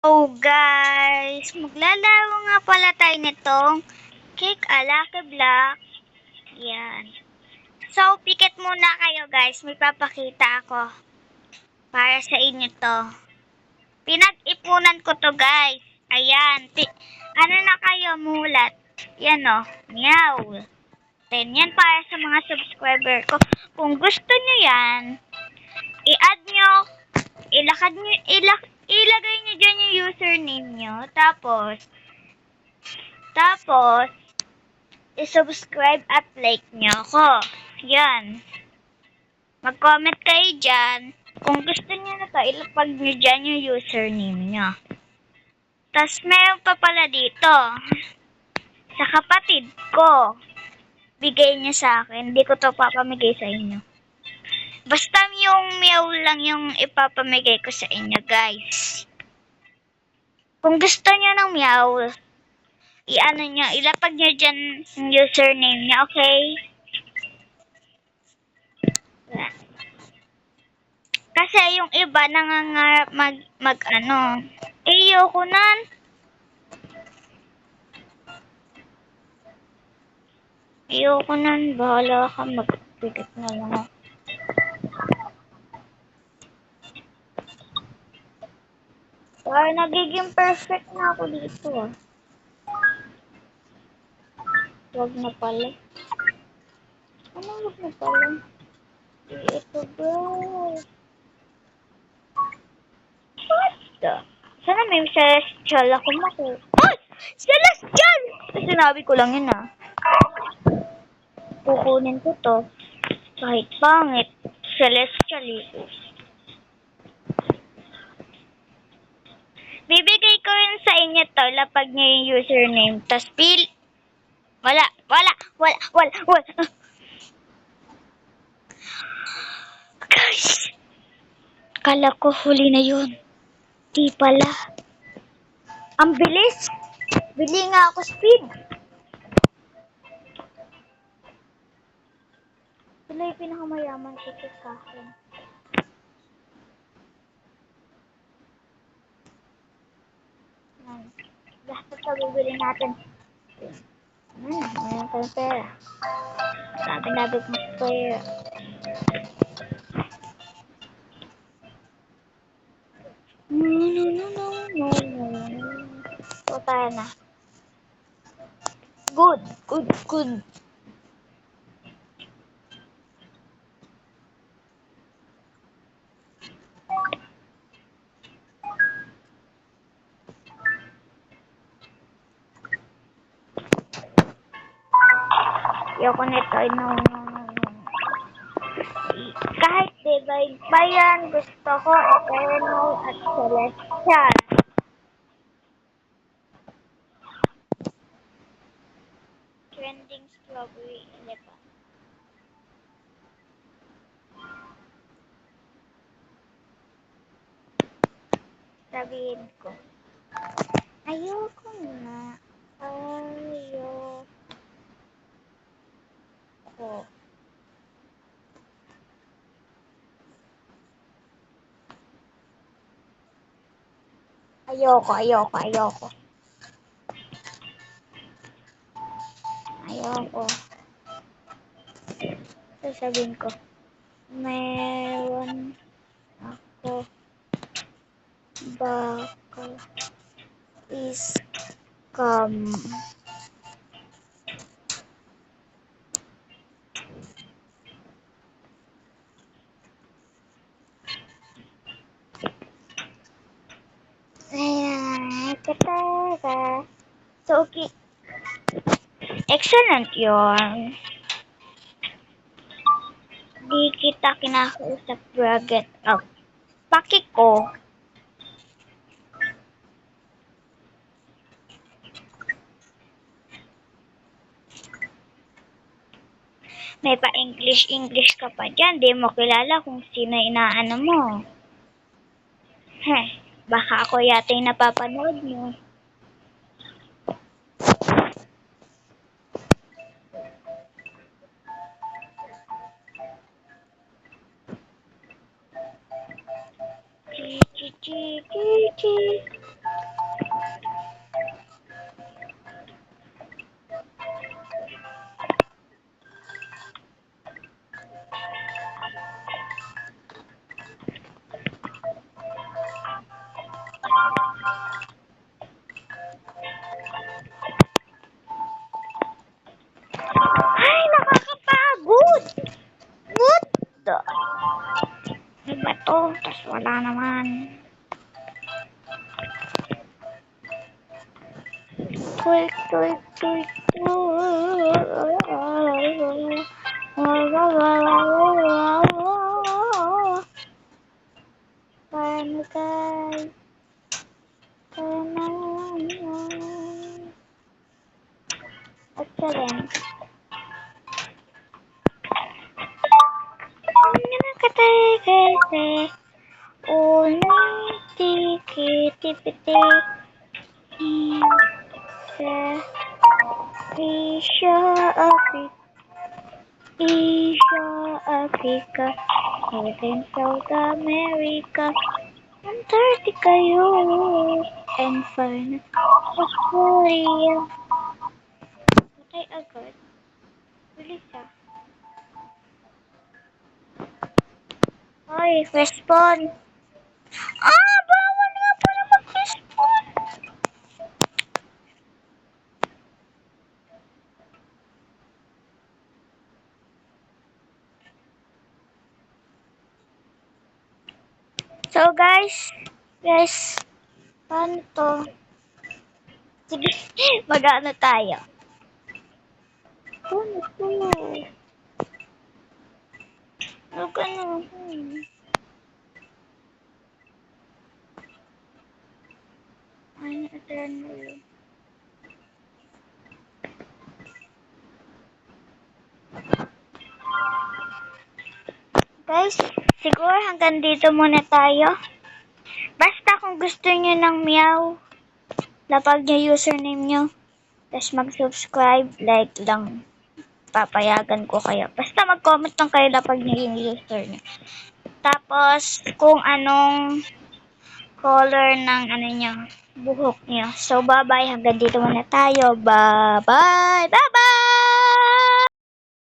Oh guys, maglalaro nga pala tayo nitong Cake a Lucky Block. Yan. So, pikit muna kayo guys, may papakita ako. Para sa inyo to. Pinag-ipunan ko to guys. Ayan. Ano na kayo, mulat. Yan o. Meow. Then, yan para sa mga subscriber ko. Kung gusto nyo yan, i-add nyo, ilagay nyo dyan yung username nyo. Tapos, i-subscribe at like nyo ako. Yan. Mag-comment kayo dyan. Kung gusto nyo na to, ilapag nyo dyan yung username nyo. Tapos, meron pa pala dito. Sa kapatid ko. Bigay niya sa akin. Hindi ko to papamigay sa inyo. Basta yung meow lang yung ipapamigay ko sa inyo, guys. Kung gusto nyo ng meow, ilapag nyo dyan yung username niya, okay? Kasi yung iba nangangarap mag ayoko nan. Ayoko nan, bahala ka, magpikit na lang ako. Parang nagiging perfect na ako dito ah. Wag na pala. Ano wag na pala? Ito bro. What the? Sana may celestial ako makuha. Oh! Celestial! Sinabi ko lang yun ah. Kukunin ko to. Kahit pangit. Celestial ito. Bibigay ko rin sa inyo to. Lapag niyo yung username. Tas Wala. Guys. Kala ko huli na yun. Di pala. Ang bilis. Bili nga ako speed. Sila yung pinakamayaman ko sa akin. Basta ito bibili natin. Mayroon tayong pera. Sabi kong pera. So, tayo na. Good. Ayoko nito. No. Kahit divide pa yan, gusto ko eternal at celestial. Trending strawberry elephant. Sabihin ko. Ayoko na. Ayoko. Sasabihin ko. Meron ako baka scam. Katara. So, okay. Excellent yun. Di kita kinakausap, bracket up. Paki ko. May pa-English ka pa dyan. Di mo kilala kung sino inaano mo. Baka ako yata yung napapanood mo. Chi. Ay, nakakapagod! What the? Ano ba to? Tas wala naman. Tweak, tweak, tweak, Paano guys? Excellent. Asia, Africa, North and South America, Antarctica, Europe, and finally Australia. Patay agad. Bilis ah. Hoy, respond. Bawal nga pala mag-respond. So guys, paano to? Sige, mag-ano tayo? Paano to? Ano? Ay, na-turn mo yun. Guys, siguro hanggang dito muna tayo. Basta kung gusto nyo ng meow, lapag nyo username nyo, tapos mag-subscribe, like lang, papayagan ko kayo. Basta mag-comment lang kayo lapag nyo yung user nyo. Tapos, kung anong color ng buhok nyo. So, bye-bye. Hanggang dito muna tayo. Bye-bye! Bye-bye!